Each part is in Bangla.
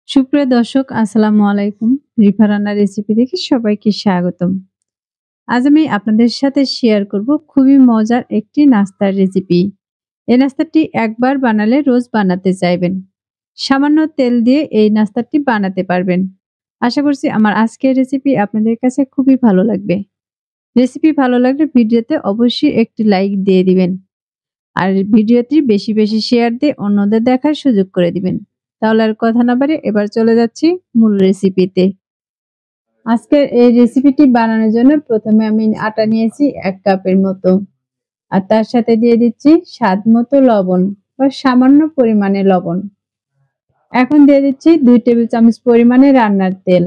সুপ্রিয় দর্শক আসসালামু আলাইকুম। রিফা রান্নার রেসিপি দেখে সবাইকে স্বাগতম। আজ আমি আপনাদের সাথে শেয়ার করব খুবই মজার একটি নাস্তার রেসিপি। এই নাস্তাটি একবার বানালে রোজ বানাতে চাইবেন। সামান্য তেল দিয়ে এই নাস্তাটি বানাতে পারবেন। আশা করছি আমার আজকের রেসিপি আপনাদের কাছে খুবই ভালো লাগবে। রেসিপি ভালো লাগলে ভিডিওতে অবশ্যই একটি লাইক দিয়ে দিবেন। আর ভিডিওটি বেশি বেশি শেয়ার দিয়ে অন্যদের দেখার সুযোগ করে দিবেন। তাহলে আর কথা না বাড়িয়ে এবার চলে যাচ্ছি মূল রেসিপিতে। আজকের এই রেসিপিটি বানানোর জন্য প্রথমে আমি আটা নিয়েছি ১ কাপের মতো। আর তার সাথে দিয়ে দিচ্ছি স্বাদ মতো লবণ বা সামান্য পরিমাণে লবণ। এখন দিয়ে দিচ্ছি ২ টেবিল চামচ পরিমাণে রান্নার তেল।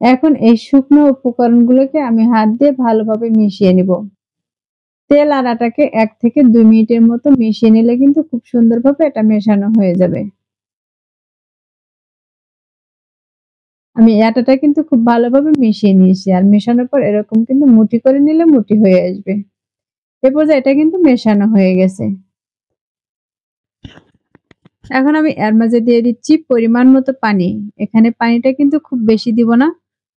এখন এই শুকনো উপকরণগুলোকে আমি হাত দিয়ে ভালোভাবে মিশিয়ে নিব। তেল আর আটাকে ১ থেকে ২ মিনিটের মতো মিশিয়ে নিলে কিন্তু খুব সুন্দরভাবে এটা মেশানো হয়ে যাবে। আমি আটাটা কিন্তু খুব ভালোভাবে মিশিয়ে নিয়েছি। আর মেশানোর পর এরকম কিন্তু মুঠি করে নিলে মুঠি হয়ে আসবে। এ পর্যায়ে এটা কিন্তু মেশানো হয়ে গেছে। এখন আমি এর মাঝে দিয়ে দিচ্ছি পরিমাণ মতো পানি। এখানে পানিটা কিন্তু খুব বেশি দিব না।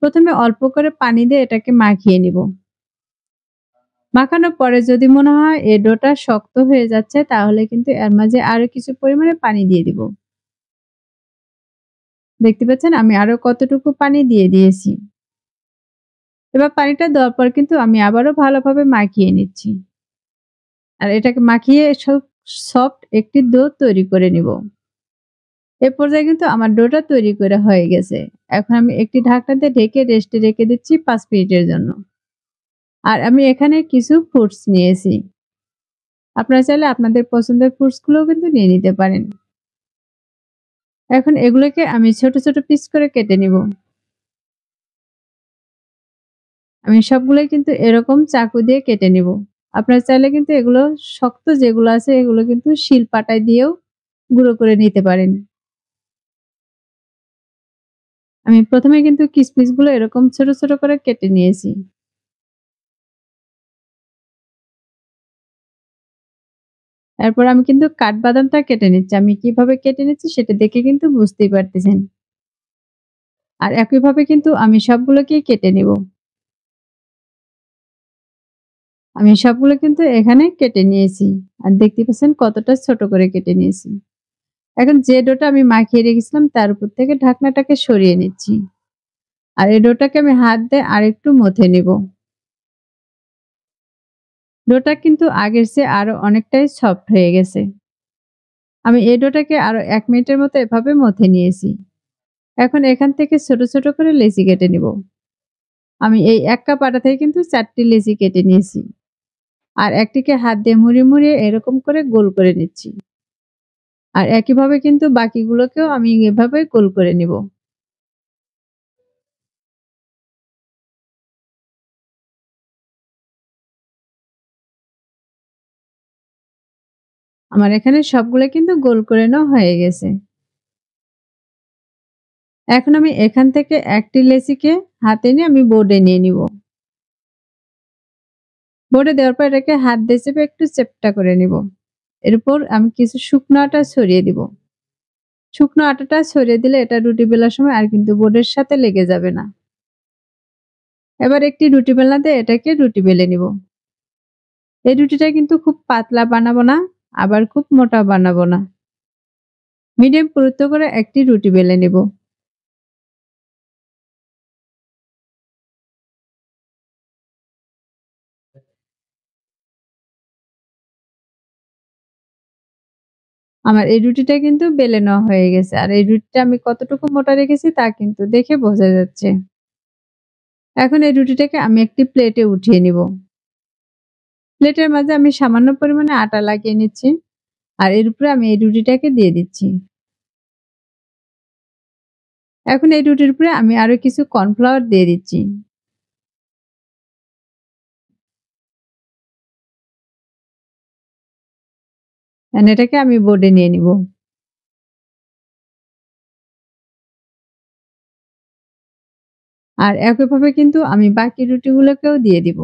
প্রথমে অল্প করে পানি দিয়ে এটাকে মাখিয়ে নিব। মাখানোর পরে যদি মনে হয় এই ডোটা শক্ত হয়ে যাচ্ছে তাহলে কিন্তু এর মাঝে আরো কিছু পরিমাণে পানি দিয়ে দিব। দেখতে পাচ্ছেন আমি আরো কতটুকু পানি দিয়ে দিয়েছি। এবার পানিটা দেওয়ার পর কিন্তু আমি আবারও ভালোভাবে মাখিয়ে নিচ্ছি। আর এটাকে মাখিয়ে সফট একটি ডো তৈরি করে নিব। এ পর্যায়ে কিন্তু আমার ডোটা তৈরি করা হয়ে গেছে। এখন আমি একটি ঢাকনা দিয়ে ঢেকে রেস্টে রেখে দিচ্ছি ৫ মিনিটের জন্য। আর আমি এখানে কিছু ফ্রুটস নিয়েছি। আপনারা চাইলে আপনাদের পছন্দের ফ্রুটস গুলোও কিন্তু নিয়ে নিতে পারেন। এখন এগুলোকে আমি ছোট, ছোট পিস করে কেটে নিব। আমি সবগুলোই কিন্তু এরকম চাকু দিয়ে কেটে নিব। আপনারা চাইলে কিন্তু এগুলো শক্ত যেগুলো আছে এগুলো কিন্তু শিলপাটায় দিয়েও গুঁড়ো করে নিতে পারেন। আমি প্রথমে কিন্তু কিসমিসগুলো এরকম ছোট, ছোট করে কেটে নিয়েছি। এরপর আমি কিন্তু কাঠবাদামটা কেটে নিচ্ছি। আমি কিভাবে কেটে নিচ্ছি সেটা দেখে কিন্তু বুঝতেই পারতেছেন। আর একইভাবে কিন্তু আমি সবগুলোকেই কেটে নিব। আমি সবগুলো কিন্তু এখানে কেটে নিয়েছি। আর দেখতে পাচ্ছেন কতটা ছোট করে কেটে নিয়েছি। এখন যে ডোটা আমি মাখিয়ে রেখেছিলাম তার উপর থেকে ঢাকনাটাকে সরিয়ে নিচ্ছি। আর এই ডোটাকে আমি হাত দিয়ে আরেকটু মথে নিব। ডোটা কিন্তু আগের চেয়ে আরো অনেকটাই সফট হয়ে গেছে। আমি এই ডোটাকে আরো ১ মিনিটের মতো এভাবে মথে নিয়েছি। এখন এখান থেকে ছোট, ছোট করে লেচি কেটে নিব। আমি এই ১ কাপ আটা থেকে কিন্তু ৪ টি লেচি কেটে নিয়েছি। আর একটিকে হাত দিয়ে মুড়িয়ে, মুড়িয়ে এরকম করে গোল করে নিচ্ছি। আর একইভাবে কিন্তু বাকিগুলোকেও আমি এভাবে গোল করে নিব। আমার এখানে সবগুলো কিন্তু গোল করে নেওয়া হয়ে গেছে। এখন আমি এখান থেকে একটি লেচিকে হাতে নিয়ে আমি বোর্ডে নিয়ে নিব। বোর্ডে দেওয়ার পর এটাকে হাত দিয়ে চেপে একটু চ্যাপ্টা করে নিব। এরপর আমি কিছু শুকনো আটা ছড়িয়ে দিব। শুকনো আটাটা ছড়িয়ে দিলে এটা রুটি বেলার সময় আর কিন্তু বোর্ডের সাথে লেগে যাবে না। এবার একটি রুটি বেলনা দিয়ে এটাকে রুটি বেলে নিব। এই রুটিটা কিন্তু খুব পাতলা বানাবো না, আবার খুব মোটা বানাবো না। মিডিয়াম পুরুত্ব করে একটি রুটি বেলে নিব। আমার এই রুটিটা কিন্তু বেলে নেওয়া হয়ে গেছে। আর এই রুটিটা আমি কতটুকু মোটা রেখেছি তা কিন্তু দেখে বোঝা যাচ্ছে। এখন এই রুটিটাকে আমি একটি প্লেটে উঠিয়ে নিব। প্লেটের মাঝে আমি সামান্য পরিমাণে আটা লাগিয়ে নিচ্ছি। আর এর উপরে আমি এই রুটিটাকে দিয়ে দিচ্ছি। এখন এই রুটির উপরে আমি আরো কিছু কর্নফ্লাওয়ার দিয়ে দিচ্ছি। এটাকে আমি বোর্ডে নিয়ে নিব। আর একইভাবে কিন্তু আমি বাকি রুটিগুলোকেও দিয়ে দিব।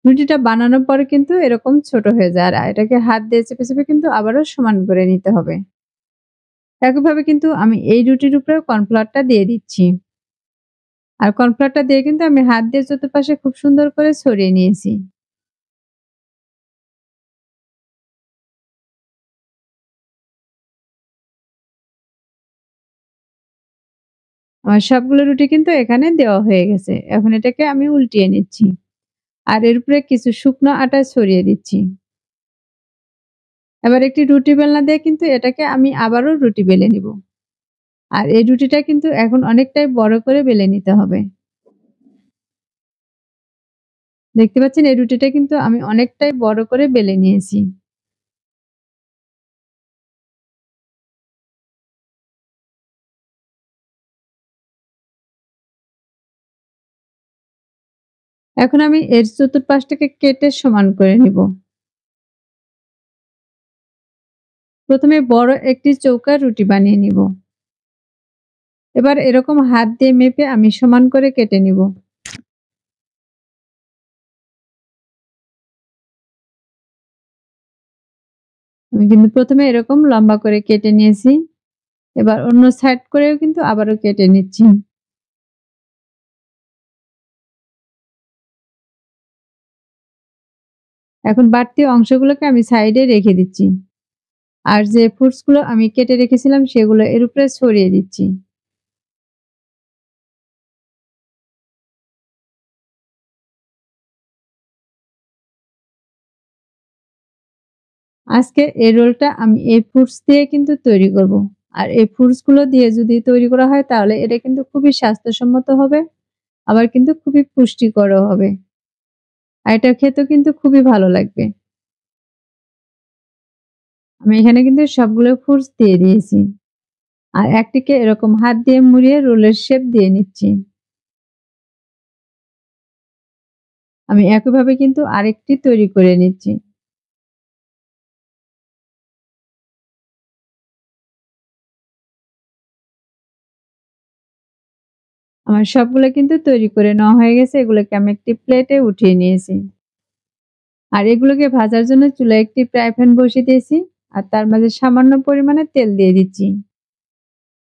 রুটিটা বানানোর পরে কিন্তু এরকম ছোট হয়ে যায়। আর এটাকে হাত দিয়ে চেপে, চেপে কিন্তু আবারও সমান করে নিতে হবে। একইভাবে কিন্তু আমি এই রুটির উপরেও কর্নফ্লাওয়ারটা দিয়ে দিচ্ছি। আর কর্নফ্লাওয়ারটা দিয়ে কিন্তু আমি হাত দিয়ে চতুর্পাশে খুব সুন্দর করে ছড়িয়ে নিয়েছি। আমার সবগুলো রুটি কিন্তু এখানে দেওয়া হয়ে গেছে। এখন এটাকে আমি উল্টিয়ে নিচ্ছি। আর এর উপরে কিছু শুকনো আটা ছড়িয়ে দিচ্ছি। এবার একটি রুটি বেলনা দিয়ে কিন্তু এটাকে আমি আবারও রুটি বেলে নিব। আর এই রুটিটা কিন্তু এখন অনেকটাই বড় করে বেলে নিতে হবে। দেখতে পাচ্ছেন এই রুটিটা কিন্তু আমি অনেকটাই বড় করে বেলে নিয়েছি। এখন আমি এর চতুর্পাশটাকে কেটে সমান করে নিব। প্রথমে বড় একটি চৌকার রুটি বানিয়ে নিব। এবার এরকম হাত দিয়ে মেপে আমি সমান করে কেটে নিব। আমি কিন্তু প্রথমে এরকম লম্বা করে কেটে নিয়েছি। এবার অন্য সাইড করেও কিন্তু আবারও কেটে নিচ্ছি। এখন বাড়তি অংশগুলোকে আমি সাইডে রেখে দিচ্ছি। আর যে ফ্রুটস গুলো আমি কেটে রেখেছিলাম সেগুলো এর উপরে ছড়িয়ে দিচ্ছি। আজকে এই রোলটা আমি এই ফ্রুটস দিয়ে কিন্তু তৈরি করব। আর এই ফ্রুটস গুলো দিয়ে যদি তৈরি করা হয় তাহলে এটা কিন্তু খুবই স্বাস্থ্যসম্মত হবে। আবার কিন্তু খুবই পুষ্টিকরও হবে। আর এটা খেতেও কিন্তু খুবই ভালো লাগবে। আমি এখানে কিন্তু সবগুলো ফ্রুটস দিয়ে দিয়েছি। আর একটিকে এরকম হাত দিয়ে মুড়িয়ে রোলের শেপ দিয়ে নিচ্ছি। আমি একইভাবে কিন্তু আরেকটি তৈরি করে নিচ্ছি। আমার সবগুলো কিন্তু তৈরি করে নেওয়া হয়ে গেছে। এগুলোকে আমি একটি প্লেটে উঠিয়ে নিয়েছি। আর এগুলোকে ভাজার জন্য চুলায় একটি ফ্রাই প্যান বসিয়ে দিয়েছি। আর তার মাঝে সামান্য পরিমাণে তেল দিয়ে দিচ্ছি।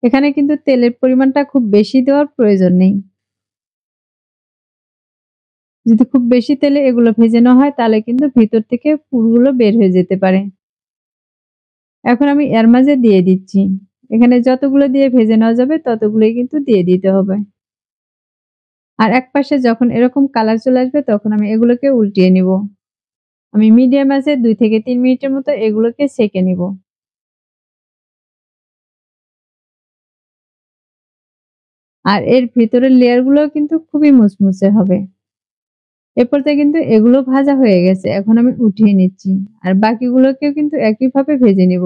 এখানে কিন্তু তেলের পরিমাণটা খুব বেশি দেওয়ার প্রয়োজন নেই। যদি খুব বেশি তেলে এগুলো ভেজে নেওয়া হয় তাহলে কিন্তু ভিতর থেকে পুরগুলো বের হয়ে যেতে পারে। এখন আমি এর মাঝে দিয়ে দিচ্ছি। এখানে যতগুলো দিয়ে ভেজে নেওয়া যাবে ততগুলোই কিন্তু দিয়ে দিতে হবে। আর এক পাশে যখন এরকম কালার চলে আসবে তখন আমি এগুলোকে উল্টিয়ে নিব। আমি মিডিয়াম আঁচে ২ থেকে ৩ মিনিটের মতো এগুলোকে সেঁকে নিব। আর এর ভিতরের লেয়ার গুলোও কিন্তু খুবই মুচমুচে হবে। এ পর্যায়ে কিন্তু এগুলো ভাজা হয়ে গেছে। এখন আমি উঠিয়ে নিচ্ছি। আর বাকিগুলোকেও কিন্তু একইভাবে ভেজে নিব।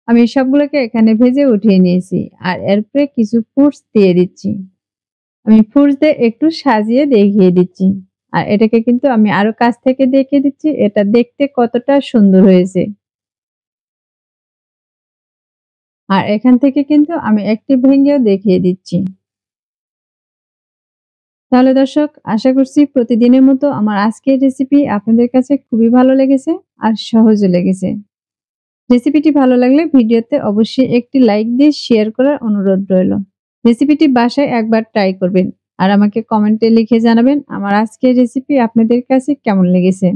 আমি সবগুলোকে এখানে ভেজে উঠিয়ে নিয়েছি। আর এরপরে কিছু ফ্রুটস দিয়ে দিচ্ছি। আমি ফ্রুটস দিয়ে একটু সাজিয়ে দেখিয়ে দিচ্ছি। আর এটাকে কিন্তু আমি আরো কাছ থেকে দেখিয়ে দিচ্ছি এটা দেখতে কতটা সুন্দর হয়েছে। আর এখান থেকে কিন্তু আমি একটি ভেঙেও দেখিয়ে দিচ্ছি। তাহলে দর্শক আশা করছি প্রতিদিনের মতো আমার আজকের রেসিপি আপনাদের কাছে খুবই ভালো লেগেছে আর সহজও লেগেছে। রেসিপিটি ভালো লাগলে ভিডিওতে অবশ্যই একটি লাইক দিয়ে শেয়ার করার অনুরোধ রইল। রেসিপিটি বাসায় একবার ট্রাই করবেন আর আমাকে কমেন্টে লিখে জানাবেন আমার আজকের রেসিপি আপনাদের কাছে কেমন লেগেছে।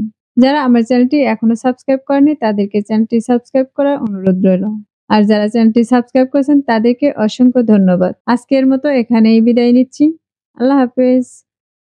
যারা আমার চ্যানেলটি এখনো সাবস্ক্রাইব করেনি তাদেরকে চ্যানেলটি সাবস্ক্রাইব করার অনুরোধ রইল। আর যারা চ্যানেলটি সাবস্ক্রাইব করেছেন তাদেরকে অসংখ্য ধন্যবাদ। আজকের মতো এখানেই বিদায় নিচ্ছি। আল্লাহ হাফেজ।